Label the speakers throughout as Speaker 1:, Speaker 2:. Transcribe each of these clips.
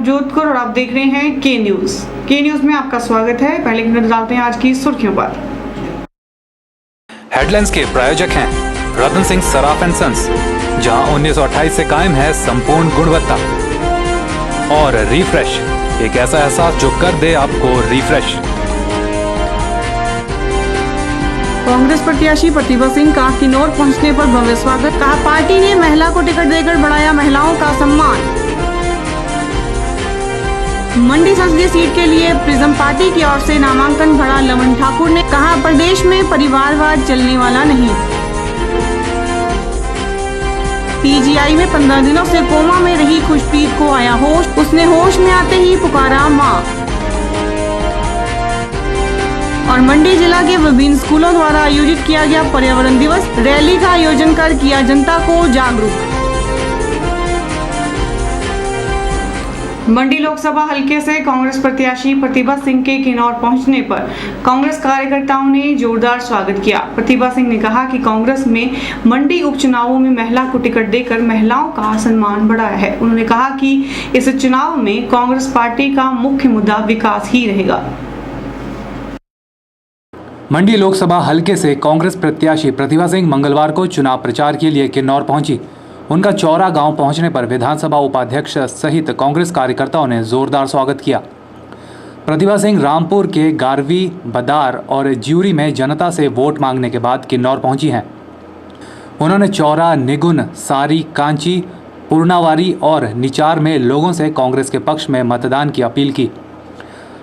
Speaker 1: जोधपुर और आप देख रहे हैं के न्यूज में आपका स्वागत है। पहले की नजर डालते हैं आज की सुर्खियों पर।
Speaker 2: हेडलाइंस के प्रायोजक हैं रतन सिंह सराफ एंड सन्स, जहां 1928 से कायम है संपूर्ण गुणवत्ता। और रिफ्रेश, एक ऐसा एहसास जो कर दे आपको रिफ्रेश।
Speaker 1: कांग्रेस प्रत्याशी प्रतिभा सिंह का किन्नौर पहुंचने पर भव्य स्वागत। कहा, पार्टी ने महिला को टिकट देकर बढ़ाया महिलाओं का सम्मान। मंडी संसदीय सीट के लिए प्रिज्म पार्टी की ओर से नामांकन भरा लवन ठाकुर ने कहा, प्रदेश में परिवारवाद चलने वाला नहीं। पीजीआई में 15 दिनों से कोमा में रही खुशप्रीत को आया होश, उसने होश में आते ही पुकारा मां। और मंडी जिला के विभिन्न स्कूलों द्वारा आयोजित किया गया पर्यावरण दिवस, रैली का आयोजन कर किया जनता को जागरूक। मंडी लोकसभा हलके से कांग्रेस प्रत्याशी प्रतिभा सिंह के किन्नौर पहुंचने पर कांग्रेस कार्यकर्ताओं ने जोरदार स्वागत किया। प्रतिभा सिंह ने कहा कि कांग्रेस में मंडी उपचुनावों में महिला को टिकट देकर महिलाओं का सम्मान बढ़ाया है। उन्होंने कहा कि इस चुनाव में कांग्रेस पार्टी का मुख्य मुद्दा विकास ही रहेगा।
Speaker 2: मंडी लोकसभा हलके से कांग्रेस प्रत्याशी प्रतिभा सिंह मंगलवार को चुनाव प्रचार के लिए किन्नौर पहुंची। उनका चौरा गांव पहुंचने पर विधानसभा उपाध्यक्ष सहित कांग्रेस कार्यकर्ताओं ने जोरदार स्वागत किया। प्रतिभा सिंह रामपुर के गारवी, बदार और ज्यूरी में जनता से वोट मांगने के बाद किन्नौर पहुंची हैं। उन्होंने चौरा, निगुन, सारी, कांची, पूर्णावारी और निचार में लोगों से कांग्रेस के पक्ष में मतदान की अपील की।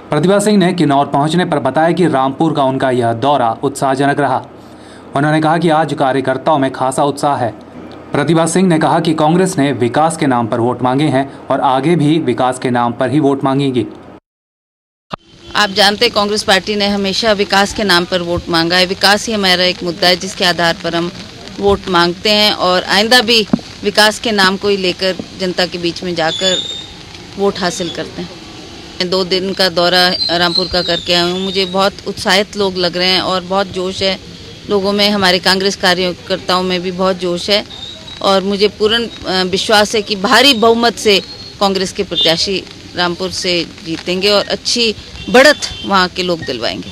Speaker 2: प्रतिभा सिंह ने किन्नौर पहुंचने पर बताया कि रामपुर का उनका यह दौरा उत्साहजनक रहा। उन्होंने कहा कि आज कार्यकर्ताओं में खासा उत्साह है। प्रतिभा सिंह ने कहा कि कांग्रेस ने विकास के नाम पर वोट मांगे हैं और आगे भी विकास के नाम पर ही वोट मांगेगी।
Speaker 3: आप जानते हैं कांग्रेस पार्टी ने हमेशा विकास के नाम पर वोट मांगा है। विकास ही हमारा एक मुद्दा है जिसके आधार पर हम वोट मांगते हैं और आइंदा भी विकास के नाम को ही लेकर जनता के बीच में जाकर वोट हासिल करते हैं। 2 दिन का दौरा रामपुर का करके आए हूँ। मुझे बहुत उत्साहित लोग लग रहे हैं और बहुत जोश है लोगों में, हमारे कांग्रेस कार्यकर्ताओं में भी बहुत जोश है और मुझे पूर्ण विश्वास है कि भारी बहुमत से कांग्रेस के प्रत्याशी रामपुर से जीतेंगे और अच्छी बढ़त वहाँ के लोग दिलवाएंगे।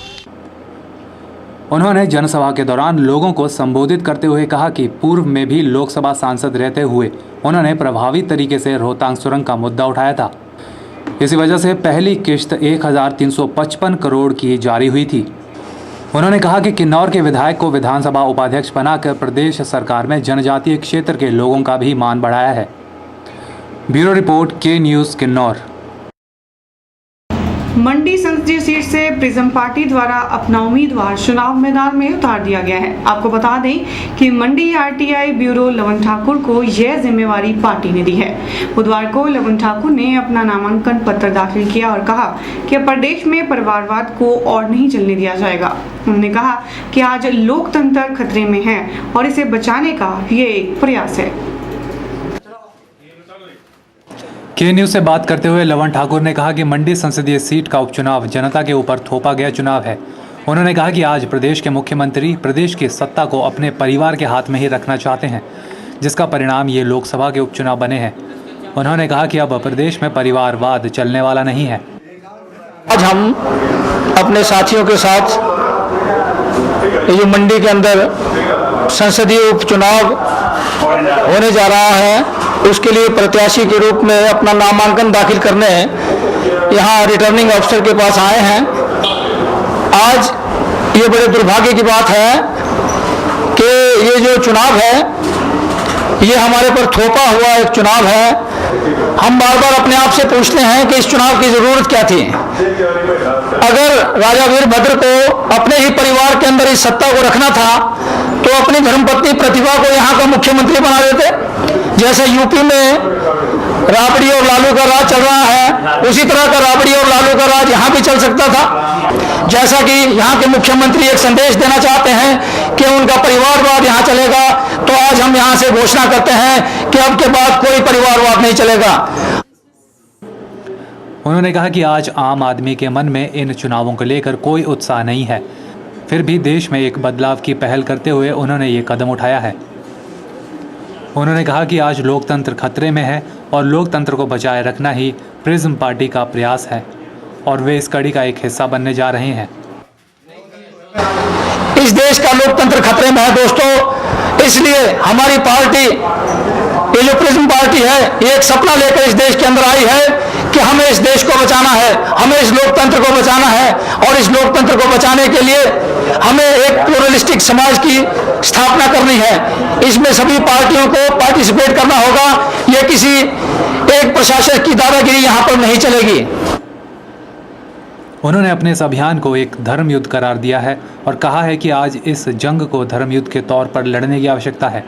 Speaker 2: उन्होंने जनसभा के दौरान लोगों को संबोधित करते हुए कहा कि पूर्व में भी लोकसभा सांसद रहते हुए उन्होंने प्रभावी तरीके से रोहतांग सुरंग का मुद्दा उठाया था। इसी वजह से पहली किश्त 1355 करोड़ की जारी हुई थी। उन्होंने कहा कि किन्नौर के विधायक को विधानसभा उपाध्यक्ष बनाकर प्रदेश सरकार में जनजातीय क्षेत्र के लोगों का भी मान बढ़ाया है। ब्यूरो रिपोर्ट, के न्यूज़, किन्नौर।
Speaker 1: मंडी संसदीय सीट से प्रिज्म पार्टी द्वारा अपना उम्मीदवार चुनाव मैदान में उतार दिया गया है। आपको बता दें कि मंडी आरटीआई ब्यूरो लवन ठाकुर को यह जिम्मेवारी पार्टी ने दी है। बुधवार को लवन ठाकुर ने अपना नामांकन पत्र दाखिल किया और कहा कि प्रदेश में परिवारवाद को और नहीं चलने दिया जाएगा। उन्होंने कहा कि आज लोकतंत्र खतरे में है और इसे बचाने का ये एक प्रयास है।
Speaker 2: के न्यूज़ से बात करते हुए लवन ठाकुर ने कहा कि मंडी संसदीय सीट का उपचुनाव जनता के ऊपर थोपा गया चुनाव है। उन्होंने कहा कि आज प्रदेश के मुख्यमंत्री प्रदेश की सत्ता को अपने परिवार के हाथ में ही रखना चाहते हैं, जिसका परिणाम ये लोकसभा के उपचुनाव बने हैं। उन्होंने कहा कि अब प्रदेश में परिवारवाद चलने वाला नहीं है।
Speaker 4: आज हम अपने साथियों के साथ ये मंडी के अंदर संसदीय उपचुनाव होने जा रहा है, उसके लिए प्रत्याशी के रूप में अपना नामांकन दाखिल करने यहाँ रिटर्निंग अफसर के पास आए हैं। आज ये बड़े दुर्भाग्य की बात है कि ये जो चुनाव है ये हमारे पर थोपा हुआ एक चुनाव है। हम बार बार अपने आप से पूछते हैं कि इस चुनाव की जरूरत क्या थी। अगर राजा वीरभद्र को अपने ही परिवार के अंदर इस सत्ता को रखना था तो अपनी धर्मपत्नी प्रतिभा को यहाँ का मुख्यमंत्री बना देते। जैसे यूपी में राबड़ी और लालू का राज चल रहा है, उसी तरह का राबड़ी और लालू का राज यहाँ भी चल सकता था। जैसा कि यहाँ के मुख्यमंत्री एक संदेश देना चाहते हैं कि उनका परिवारवाद यहाँ चलेगा, तो आज हम यहाँ से घोषणा करते हैं कि अब के बाद कोई परिवारवाद नहीं चलेगा।
Speaker 2: उन्होंने कहा कि आज आम आदमी के मन में इन चुनावों को लेकर कोई उत्साह नहीं है, फिर भी देश में एक बदलाव की पहल करते हुए उन्होंने ये कदम उठाया है। उन्होंने कहा कि आज लोकतंत्र खतरे में है और लोकतंत्र को बचाए रखना ही प्रिज्म पार्टी का प्रयास है और वे इस कड़ी का एक हिस्सा बनने जा रहे हैं।
Speaker 4: इस देश का लोकतंत्र खतरे में है दोस्तों, इसलिए हमारी पार्टी, ये जो प्रिज्म पार्टी है, ये एक सपना लेकर इस देश के अंदर आई है कि हमें इस देश को बचाना है, हमें इस लोकतंत्र को बचाना है और इस लोकतंत्र को बचाने के लिए हमें एक प्लूरलिस्टिक समाज की स्थापना करनी है। इसमें सभी पार्टियों को पार्टिसिपेट करना होगा। ये किसी एक प्रशासक की दादागिरी यहाँ पर नहीं चलेगी।
Speaker 2: उन्होंने अपने इस अभियान को एक धर्म युद्ध करार दिया है और कहा है कि आज इस जंग को धर्म युद्ध के तौर पर लड़ने की आवश्यकता है।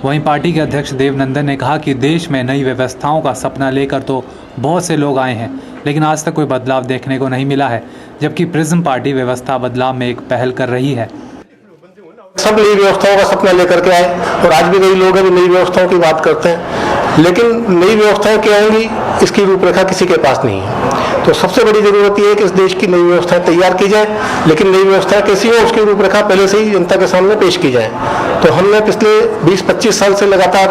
Speaker 2: वहीं पार्टी के अध्यक्ष देवनंदन ने कहा कि देश में नई व्यवस्थाओं का सपना लेकर तो बहुत से लोग आए हैं, लेकिन आज तक कोई बदलाव देखने को नहीं मिला है, जबकि प्रिज्म पार्टी व्यवस्था बदलाव में एक पहल कर रही है।
Speaker 5: सब नई व्यवस्थाओं का सपना लेकर के आए और आज भी कई लोग अभी नई व्यवस्थाओं की बात करते हैं, लेकिन नई व्यवस्थाएं क्या होंगी इसकी रूपरेखा किसी के पास नहीं है। तो सबसे बड़ी जरूरत यह है कि इस देश की नई व्यवस्थाएं तैयार की जाए, लेकिन नई व्यवस्थाएं कैसी हो उसकी रूपरेखा पहले से ही जनता के सामने पेश की जाए। तो हमने पिछले 20-25 साल से लगातार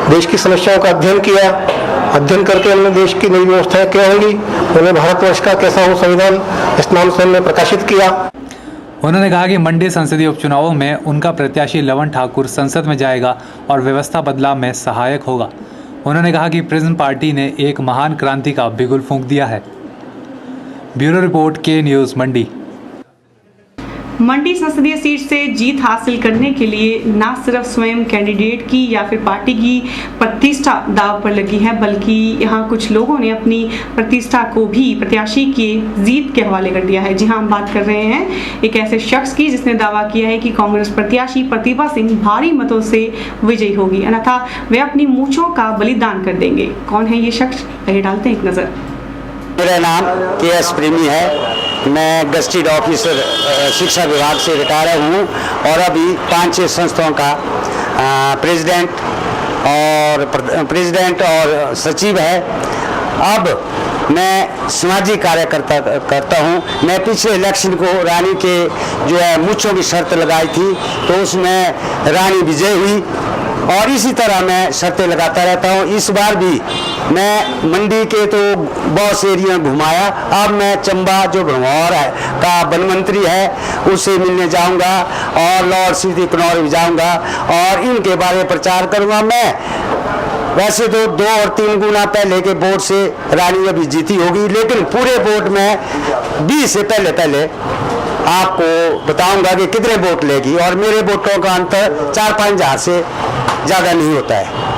Speaker 5: देश की समस्याओं का अध्ययन किया। अध्ययन करके हमने देश की नई व्यवस्थाएं क्या होंगी, उन्हें भारतवर्ष का कैसा हो संविधान, इस नाम से हमने प्रकाशित किया।
Speaker 2: उन्होंने कहा कि मंडी संसदीय उपचुनावों में उनका प्रत्याशी लवन ठाकुर संसद में जाएगा और व्यवस्था बदलाव में सहायक होगा। उन्होंने कहा कि प्रिज्म पार्टी ने एक महान क्रांति का बिगुल फूंक दिया है। ब्यूरो रिपोर्ट, के न्यूज़, मंडी।
Speaker 1: मंडी संसदीय सीट से जीत हासिल करने के लिए न सिर्फ स्वयं कैंडिडेट की या फिर पार्टी की प्रतिष्ठा दांव पर लगी है, बल्कि यहां कुछ लोगों ने अपनी प्रतिष्ठा को भी प्रत्याशी की जीत के हवाले कर दिया है। जी हां, हम बात कर रहे हैं एक ऐसे शख्स की जिसने दावा किया है कि कांग्रेस प्रत्याशी प्रतिभा सिंह भारी मतों से विजयी होगी, अन्यथा वे अपनी मूंछों का बलिदान कर देंगे। कौन है ये शख्स, आइए डालते हैं एक नजर।
Speaker 6: मेरा नाम के.एस. प्रेमी है। मैं गस्टेड ऑफिसर शिक्षा विभाग से रिटायर हूँ और अभी 5-6 संस्थाओं का प्रेसिडेंट और सचिव है। अब मैं सामाजिक कार्य करता हूँ। मैं पिछले इलेक्शन को रानी के जो है मूंछों की शर्त लगाई थी, तो उसमें रानी विजय हुई और इसी तरह मैं शर्तें लगाता रहता हूँ। इस बार भी मैं मंडी के तो बहुत से एरिया घुमाया। अब मैं चंबा जो भरमौर है का वन मंत्री है उससे मिलने जाऊंगा और लॉर्ड सिटी कनौर भी जाऊंगा और इनके बारे में प्रचार करूंगा। मैं वैसे तो 2 और 3 गुना पहले के वोट से रानी अभी जीती होगी, लेकिन पूरे वोट में 20 से पहले आपको बताऊंगा कि कितने वोट लेगी और मेरे वोटों का अंतर 4-5 हज़ार से ज़्यादा नहीं होता है।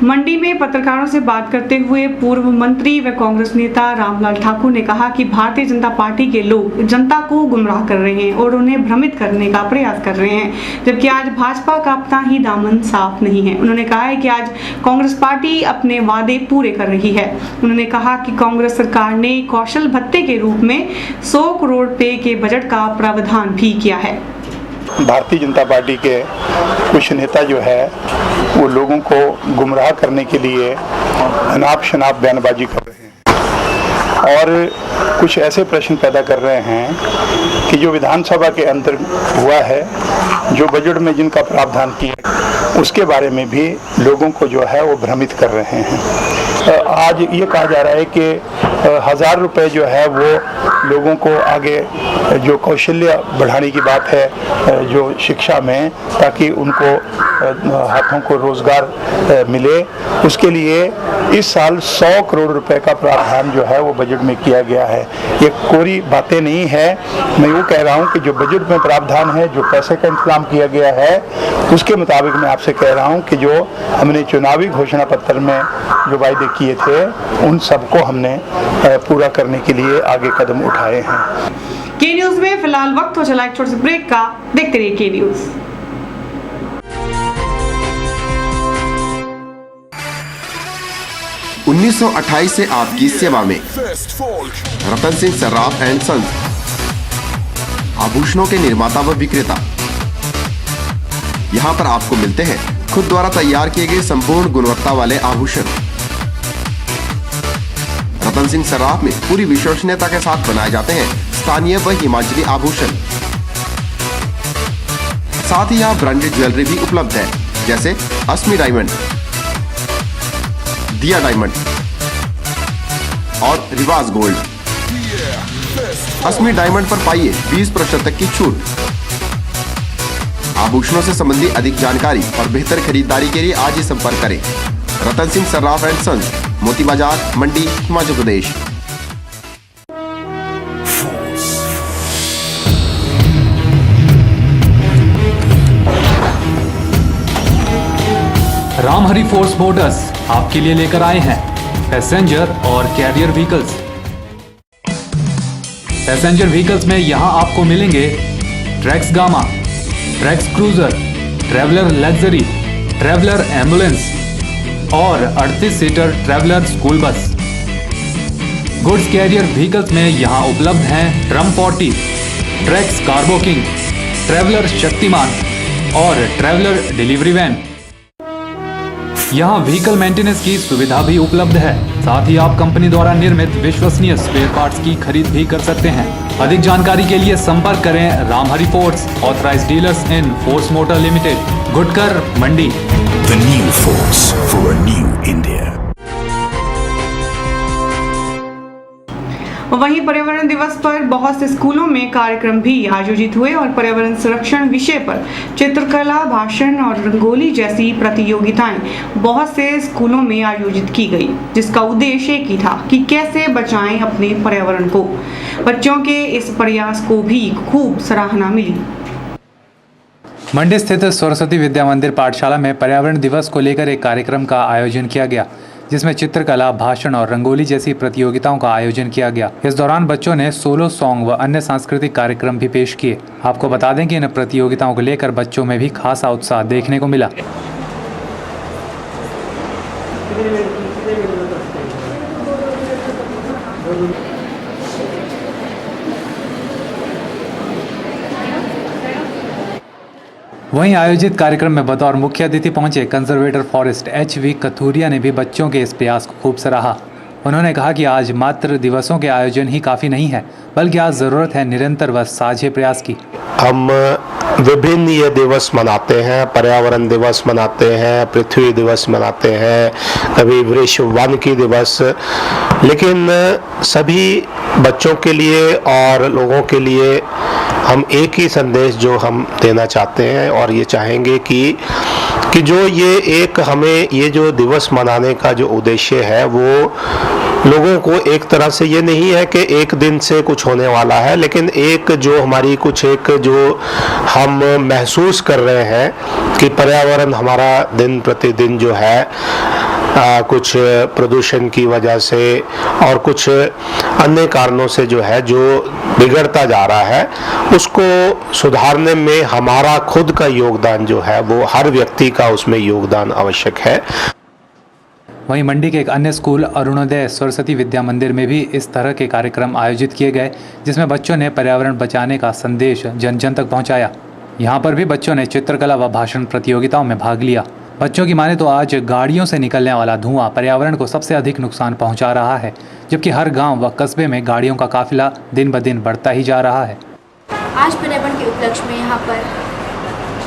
Speaker 1: मंडी में पत्रकारों से बात करते हुए पूर्व मंत्री व कांग्रेस नेता रामलाल ठाकुर ने कहा कि भारतीय जनता पार्टी के लोग जनता को गुमराह कर रहे हैं और उन्हें भ्रमित करने का प्रयास कर रहे हैं, जबकि आज भाजपा का अपना ही दामन साफ नहीं है। उन्होंने कहा है कि आज कांग्रेस पार्टी अपने वादे पूरे कर रही है। उन्होंने कहा कि कांग्रेस सरकार ने कौशल भत्ते के रूप में 100 करोड़ रुपए के बजट का प्रावधान भी किया है।
Speaker 5: भारतीय जनता पार्टी के कुछ नेता जो है वो लोगों को गुमराह करने के लिए अनाप शनाप बयानबाजी कर रहे हैं और कुछ ऐसे प्रश्न पैदा कर रहे हैं कि जो विधानसभा के अंदर हुआ है, जो बजट में जिनका प्रावधान किया उसके बारे में भी लोगों को जो है वो भ्रमित कर रहे हैं। आज ये कहा जा रहा है कि 1000 रुपये जो है वो लोगों को आगे जो कौशल्य बढ़ाने की बात है जो शिक्षा में, ताकि उनको हाथों को रोजगार मिले, उसके लिए इस साल 100 करोड़ रुपए का प्रावधान जो है वो बजट में किया गया है। ये कोरी बातें नहीं है। मैं वो कह रहा हूँ कि जो बजट में प्रावधान है, जो पैसे का इंतजाम किया गया है, उसके मुताबिक मैं आपसे कह रहा हूँ कि जो हमने चुनावी घोषणा पत्र में जो वायदे किए थे उन सबको हमने पूरा करने के लिए आगे कदम उठाए हैं।
Speaker 1: के न्यूज में फिलहाल वक्त हो चला एक छोटे से ब्रेक का। देखते रहिए के न्यूज।
Speaker 7: उन्नीस 1928 से आपकी सेवा में रतन सिंह सर्राफ एंड सन्स, आभूषणों के निर्माता व विक्रेता। यहाँ पर आपको मिलते हैं खुद द्वारा तैयार किए गए संपूर्ण गुणवत्ता वाले आभूषण। रतन सिंह सर्राफ में पूरी विश्वसनीयता के साथ बनाए जाते हैं स्थानीय व हिमाचली आभूषण। साथ ही यहाँ ब्रांडेड ज्वेलरी भी उपलब्ध है। जैसे अस्मी डायमंड, दिया डायमंड और रिवाज गोल्ड। अस्मी डायमंड पर पाइए 20% तक की छूट। आभूषणों से संबंधित अधिक जानकारी और बेहतर खरीदारी के लिए आज ही संपर्क करें। रतन सिंह सर्राफ एंड सन्स, मोती बाजार, मंडी, हिमाचल प्रदेश।
Speaker 2: रामहरि फोर्स मोटर्स आपके लिए लेकर आए हैं पैसेंजर और कैरियर व्हीकल्स। पैसेंजर व्हीकल्स में यहां आपको मिलेंगे Trax Gama, Trax Cruiser, Traveller luxury, Traveller ambulance और 38 seater Traveller school bus. Goods carrier vehicles में यहां उपलब्ध हैं Trump 40, Trax cargo king, Traveller Shaktimaan और ट्रैवलर डिलीवरी वैन। यहाँ व्हीकल मेंटेनेंस की सुविधा भी उपलब्ध है। साथ ही आप कंपनी द्वारा निर्मित विश्वसनीय स्पेयर पार्ट्स की खरीद भी कर सकते हैं। अधिक जानकारी के लिए संपर्क करें Ramhari Force, authorised dealers in Force Motor Limited, Gutkar, Mandi.
Speaker 8: The new force for a new India.
Speaker 1: वहीं पर्यावरण दिवस पर बहुत से स्कूलों में कार्यक्रम भी आयोजित हुए और पर्यावरण संरक्षण विषय पर चित्रकला, भाषण और रंगोली जैसी प्रतियोगिताएं बहुत से स्कूलों में आयोजित की गई, जिसका उद्देश्य एक ही था कि कैसे बचाएं अपने पर्यावरण को। बच्चों के इस प्रयास को भी खूब सराहना मिली।
Speaker 2: मंडी स्थित सरस्वती विद्या मंदिर पाठशाला में पर्यावरण दिवस को लेकर एक कार्यक्रम का आयोजन किया गया, जिसमें चित्रकला, भाषण और रंगोली जैसी प्रतियोगिताओं का आयोजन किया गया। इस दौरान बच्चों ने सोलो सॉन्ग व अन्य सांस्कृतिक कार्यक्रम भी पेश किए। आपको बता दें कि इन प्रतियोगिताओं को लेकर बच्चों में भी खासा उत्साह देखने को मिला। वहीं आयोजित कार्यक्रम में बतौर मुख्य अतिथि पहुंचे कंजर्वेटर फॉरेस्ट HV कथूरिया ने भी बच्चों के इस प्रयास को खूब सराहा। उन्होंने कहा कि आज मात्र दिवसों के आयोजन ही काफ़ी नहीं है, बल्कि आज ज़रूरत है निरंतर व साझे प्रयास की।
Speaker 9: हम विभिन्न ये दिवस मनाते हैं, पर्यावरण दिवस मनाते हैं, पृथ्वी दिवस मनाते हैं, कभी विश्व वानिकी दिवस, लेकिन सभी बच्चों के लिए और लोगों के लिए हम एक ही संदेश जो हम देना चाहते हैं और ये चाहेंगे कि जो ये एक हमें ये जो दिवस मनाने का जो उद्देश्य है वो लोगों को एक तरह से ये नहीं है कि एक दिन से कुछ होने वाला है, लेकिन एक जो हमारी कुछ एक जो हम महसूस कर रहे हैं कि पर्यावरण हमारा दिन प्रतिदिन जो है कुछ प्रदूषण की वजह से और कुछ अन्य कारणों से जो है जो बिगड़ता जा रहा है, उसको सुधारने में हमारा खुद का योगदान जो है वो हर व्यक्ति का उसमें योगदान आवश्यक है।
Speaker 2: वहीं मंडी के एक अन्य स्कूल अरुणोदय सरस्वती विद्या मंदिर में भी इस तरह के कार्यक्रम आयोजित किए गए, जिसमें बच्चों ने पर्यावरण बचाने का संदेश जन जन तक पहुंचाया। यहां पर भी बच्चों ने चित्रकला व भाषण प्रतियोगिताओं में भाग लिया। बच्चों की माने तो आज गाड़ियों से निकलने वाला धुआं पर्यावरण को सबसे अधिक नुकसान पहुंचा रहा है, जबकि हर गांव व कस्बे में गाड़ियों का काफिला दिन ब दिन बढ़ता ही जा रहा है।
Speaker 10: आज पर्यावरण के उपलक्ष्य में यहाँ पर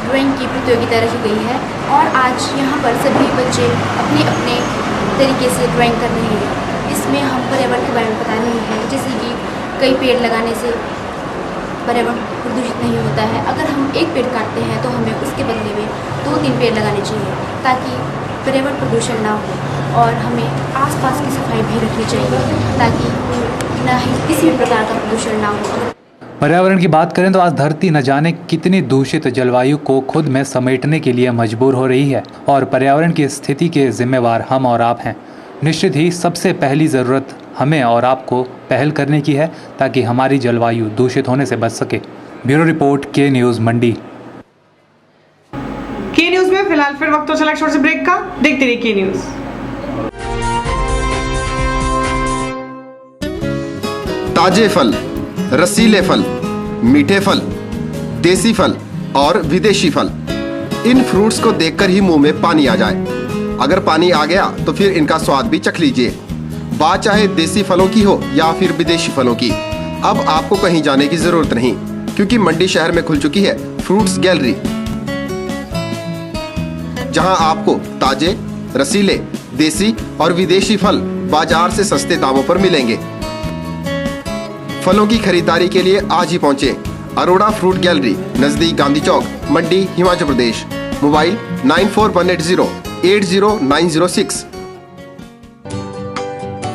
Speaker 10: ड्राइंग की प्रतियोगिता रखी गई है और आज यहाँ पर सभी बच्चे अपने अपने तरीके से ड्राइंग कर रहे हैं। इसमें हम पर्यावरण के बारे में बता रहे हैं, जैसे कि कई पेड़ लगाने से पर्यावरण प्रदूषित नहीं होता है। अगर हम एक पेड़ काटते हैं तो हमें उसके बदले में 2-3 पेड़ लगाने चाहिए ताकि पर्यावरण प्रदूषण ना हो, और हमें आसपास की सफाई भी रखनी चाहिए ताकि ना ही किसी भी प्रकार का प्रदूषण ना हो।
Speaker 2: पर्यावरण की बात करें तो आज धरती न जाने कितनी दूषित जलवायु को खुद में समेटने के लिए मजबूर हो रही है और पर्यावरण की स्थिति के जिम्मेवार हम और आप हैं। निश्चित ही सबसे पहली ज़रूरत हमें और आपको पहल करने की है ताकि हमारी जलवायु दूषित होने से बच सके। ब्यूरो रिपोर्ट, के न्यूज़ मंडी।
Speaker 1: के न्यूज़ में फिलहाल फिर वक्त तो चला छोटे से ब्रेक का। देखते रहिए के न्यूज़।
Speaker 7: ताजे फल, रसीले फल, मीठे फल, देसी फल और विदेशी फल, इन फ्रूट्स को देखकर ही मुंह में पानी आ जाए। अगर पानी आ गया तो फिर इनका स्वाद भी चख लीजिए। बात चाहे देसी फलों की हो या फिर विदेशी फलों की, अब आपको कहीं जाने की जरूरत नहीं, क्योंकि मंडी शहर में खुल चुकी है फ्रूट्स गैलरी। जहां आपको ताजे, रसीले, देसी और विदेशी फल बाजार से सस्ते दामों पर मिलेंगे। फलों की खरीदारी के लिए आज ही पहुंचे अरोड़ा फ्रूट गैलरी, नजदीक Gandhi Chowk, Mandi, Himachal Pradesh. Mobile 9418080906।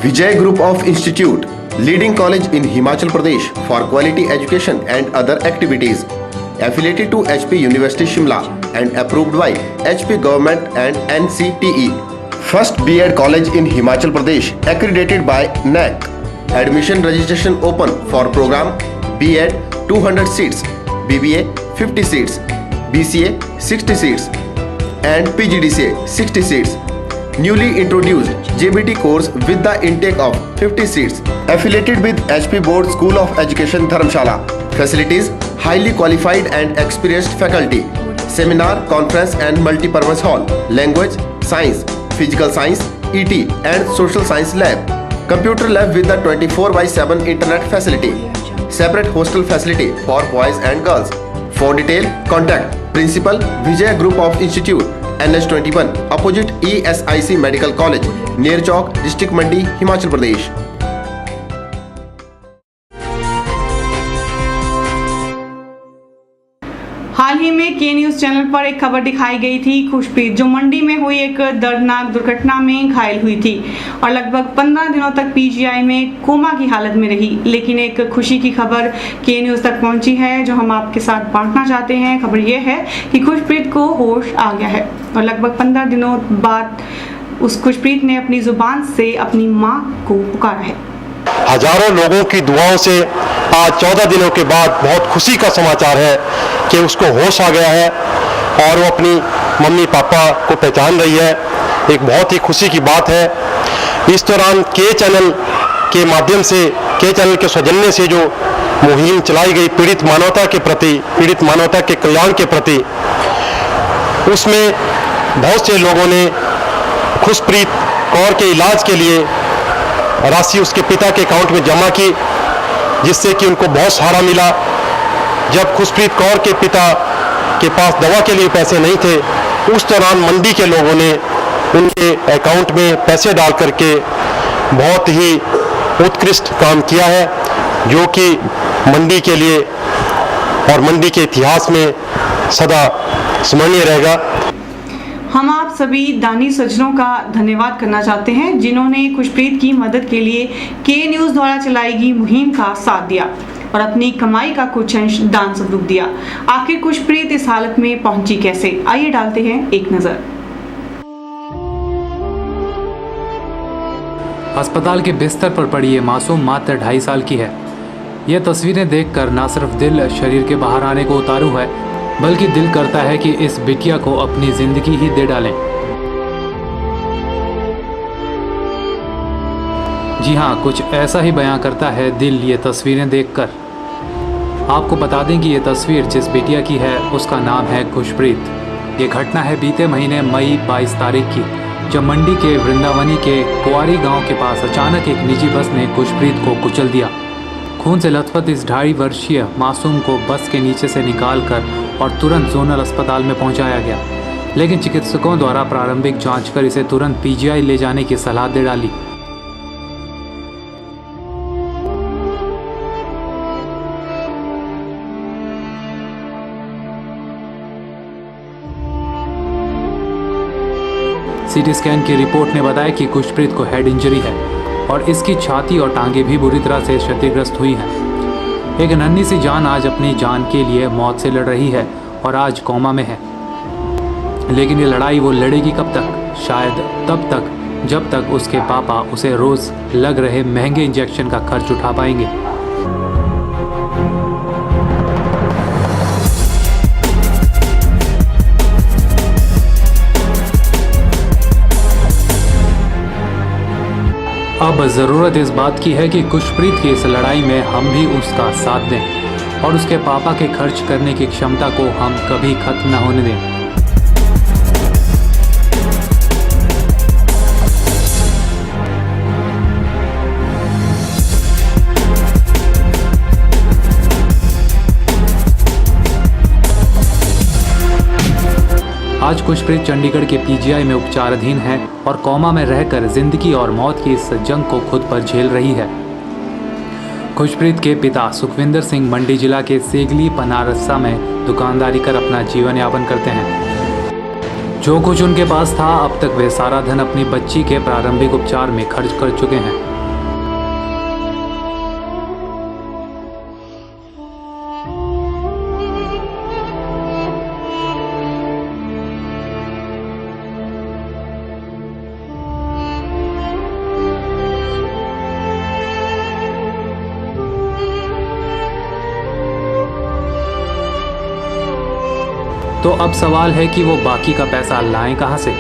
Speaker 7: Vijay group of institute, leading college in Himachal Pradesh for quality education and other activities, affiliated to HP University Shimla and approved by HP Government and NCTE. First B.Ed college in Himachal Pradesh, accredited by NAC. Admission registration open for program B.Ed 200 seats, BBA 50 seats, BCA 60 seats and PGDCA 60 seats. Newly introduced JBT course with the intake of 50 seats. Affiliated with HP Board School of Education Dharamshala. Facilities: highly qualified and experienced faculty. Seminar, conference and multi-purpose hall. Language, science, physical science, ET and social science lab. Computer lab with the 24/7 internet facility. Separate hostel facility for boys and girls. For detail, contact Principal Vijay Group of Institute, NH21, opposite ESIC Medical College, near Chowk, District Mandi, Himachal Pradesh.
Speaker 1: हाल ही में के news channel पर एक खबर दिखाई गई थी खुशप्रीत, जो मंडी में हुई एक दर्दनाक दुर्घटना में घायल हुई थी और लगभग 15 दिनों तक पीजीआई में कोमा की हालत में रही। लेकिन एक खुशी की खबर के न्यूज़ तक पहुंची है, जो हम आपके साथ बांटना चाहते हैं। खबर यह है कि खुशप्रीत को होश आ गया है और लगभग 15 दिनों बाद उस खुशप्रीत ने अपनी जुबान से अपनी माँ को पुकारा है।
Speaker 9: हजारों लोगों की दुआओं से आज 14 दिनों के बाद बहुत खुशी का समाचार है कि उसको होश आ गया है और वो अपनी मम्मी पापा को पहचान रही है। एक बहुत ही खुशी की बात है। इस दौरान के चैनल के माध्यम से, के चैनल के सौजन्य से जो मुहिम चलाई गई पीड़ित मानवता के प्रति, पीड़ित मानवता के कल्याण के प्रति, उसमें बहुत से लोगों ने खुशप्रीत कौर के इलाज के लिए राशि उसके पिता के अकाउंट में जमा की, जिससे कि उनको बहुत सहारा मिला। जब खुशप्रीत कौर के पिता के पास दवा के लिए पैसे नहीं थे, उस दौरान मंडी के लोगों ने उनके अकाउंट में पैसे डाल करके बहुत ही उत्कृष्ट काम किया है, जो कि मंडी के लिए और मंडी के इतिहास में सदा स्मरणीय रहेगा।
Speaker 1: हम आप सभी दानी सज्जनों का धन्यवाद करना चाहते हैं, जिन्होंने खुशप्रीत की मदद के लिए के न्यूज़ द्वारा चलाई गई मुहिम का साथ दिया और अपनी कमाई का कुछ अंश दान स्वरूप दिया। आखिर खुशप्रीत इस हालत में पहुंची कैसे, आइए डालते हैं एक नजर।
Speaker 2: अस्पताल के बिस्तर पर पड़ी ये मासूम मात्र 2.5 साल की है। ये तस्वीरें देखकर ना सिर्फ दिल शरीर के बाहर आने को उतारू है, बल्कि दिल करता है कि इस बिटिया को अपनी जिंदगी ही दे डालें। जी हाँ, कुछ ऐसा ही बयां करता है दिल ये तस्वीरें देखकर। आपको बता दें कि ये तस्वीर जिस बिटिया की है उसका नाम है खुशप्रीत। ये घटना है बीते महीने मई 22 तारीख की, जब मंडी के वृंदावनी के कुआरी गांव के पास अचानक एक निजी बस ने खुशप्रीत को कुचल दिया। खून से लथपथ इस 2.5 वर्षीय मासूम को बस के नीचे से निकालकर और तुरंत जोनल अस्पताल में पहुंचाया गया, लेकिन चिकित्सकों द्वारा प्रारंभिक जांच कर इसे तुरंत पीजीआई ले जाने की सलाह दे डाली। सीटी स्कैन की रिपोर्ट ने बताया कि खुशप्रीत को हेड इंजरी है और इसकी छाती और टांगें भी बुरी तरह से क्षतिग्रस्त हुई हैं। एक नन्ही सी जान आज अपनी जान के लिए मौत से लड़ रही है और आज कोमा में है। लेकिन ये लड़ाई वो लड़ेगी कब तक? शायद तब तक जब तक उसके पापा उसे रोज़ लग रहे महंगे इंजेक्शन का खर्च उठा पाएंगे। अब ज़रूरत इस बात की है कि खुशप्रीत की इस लड़ाई में हम भी उसका साथ दें और उसके पापा के खर्च करने की क्षमता को हम कभी खत्म न होने दें। आज खुशप्रीत चंडीगढ़ के पीजीआई में उपचाराधीन है और कोमा में रहकर जिंदगी और मौत की इस जंग को खुद पर झेल रही है। खुशप्रीत के पिता सुखविंदर सिंह मंडी जिला के सेगली पनारसा में दुकानदारी कर अपना जीवन यापन करते हैं। जो कुछ उनके पास था, अब तक वे सारा धन अपनी बच्ची के प्रारंभिक उपचार में खर्च कर चुके हैं। तो अब सवाल है कि वो बाकी का पैसा लाएं कहां से।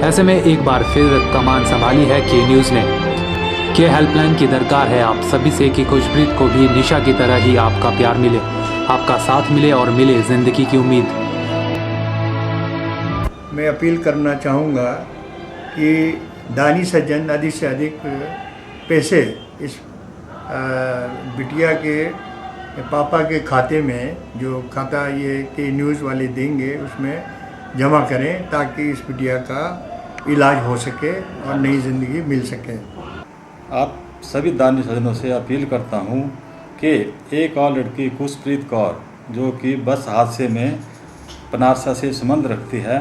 Speaker 2: ऐसे में एक बार फिर कमान संभाली है के न्यूज़ ने। के हेल्पलाइन की दरकार है आप सभी से कि खुशप्रीत को भी निशा की तरह ही आपका प्यार मिले, आपका साथ मिले और मिले जिंदगी की उम्मीद।
Speaker 11: मैं अपील करना चाहूँगा कि दानी सज्जन अधिक से अधिक पैसे इस बिटिया के पापा के खाते में, जो खाता ये के न्यूज़ वाले देंगे, उसमें जमा करें ताकि इस बिटिया का इलाज हो सके और नई ज़िंदगी मिल सके।
Speaker 12: आप सभी दानी सज्जनों से अपील करता हूं कि एक और लड़की खुशप्रीत कौर जो कि बस हादसे में पनारसा से संबंध रखती है,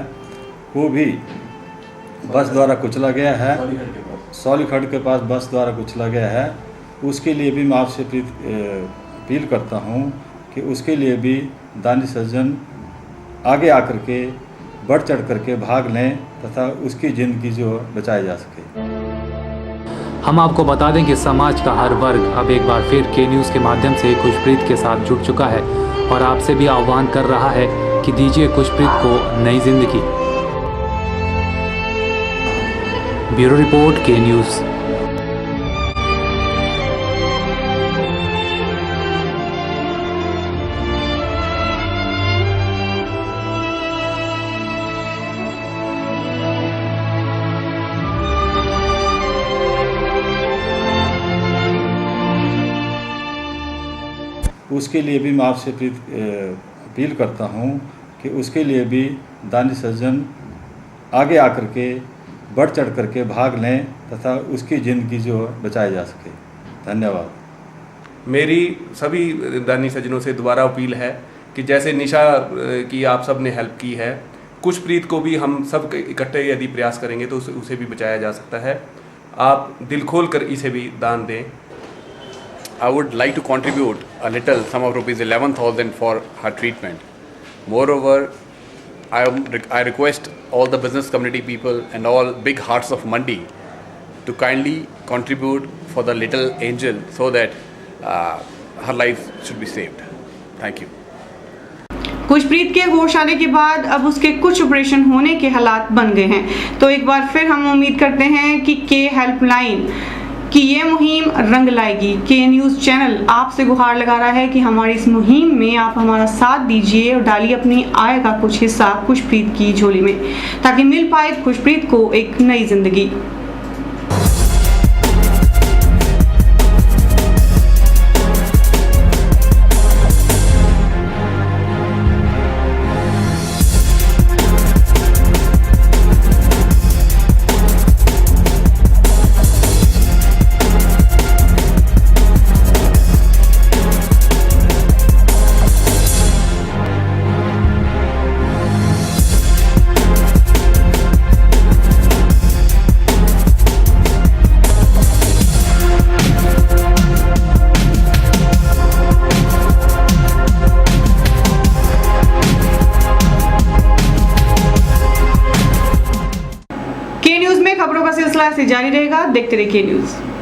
Speaker 12: वो भी बस द्वारा कुचला गया है, सौलीखड़ के पास बस द्वारा कुचला गया है। उसके लिए भी मैं आपसे अपील करता हूं कि उसके लिए भी दानी सज्जन आगे आकर के बढ़ चढ़ करके भाग लें तथा उसकी ज़िंदगी जो बचाई जा सके।
Speaker 2: हम आपको बता दें कि समाज का हर वर्ग अब एक बार फिर के न्यूज़ के माध्यम से खुशप्रीत के साथ जुड़ चुका है और आपसे भी आह्वान कर रहा है कि दीजिए खुशप्रीत को नई जिंदगी। ब्यूरो रिपोर्ट के न्यूज़।
Speaker 12: उसके लिए भी मैं आपसे अपील करता हूं कि उसके लिए भी दानी सज्जन आगे आकर के बढ़ चढ़ करके भाग लें तथा उसकी ज़िंदगी जो बचाई जा सके। धन्यवाद।
Speaker 13: मेरी सभी दानी सज्जनों से दोबारा अपील है कि जैसे निशा की आप सब ने हेल्प की है, खुशप्रीत को भी हम सब इकट्ठे यदि प्रयास करेंगे तो उसे भी बचाया जा सकता है। आप दिल खोल कर इसे भी दान दें।
Speaker 14: I would like to contribute a little sum of rupees 11,000 for her treatment. Moreover, I request all the business community people and all big hearts of Mandi to kindly contribute for the little angel so that her life should be saved. Thank you.
Speaker 1: Khushpreet के होश आने के बाद अब उसके कुछ operation होने के हालात बन गए हैं, तो एक बार फिर हम उम्मीद करते हैं कि के हेल्पलाइन कि ये मुहिम रंग लाएगी। के न्यूज़ चैनल आपसे गुहार लगा रहा है कि हमारी इस मुहिम में आप हमारा साथ दीजिए और डालिए अपनी आय का कुछ हिस्सा खुशप्रीत की झोली में, ताकि मिल पाए खुशप्रीत को एक नई जिंदगी। खबरों का सिलसिला ऐसे जारी रहेगा। देखते रहिए के न्यूज़।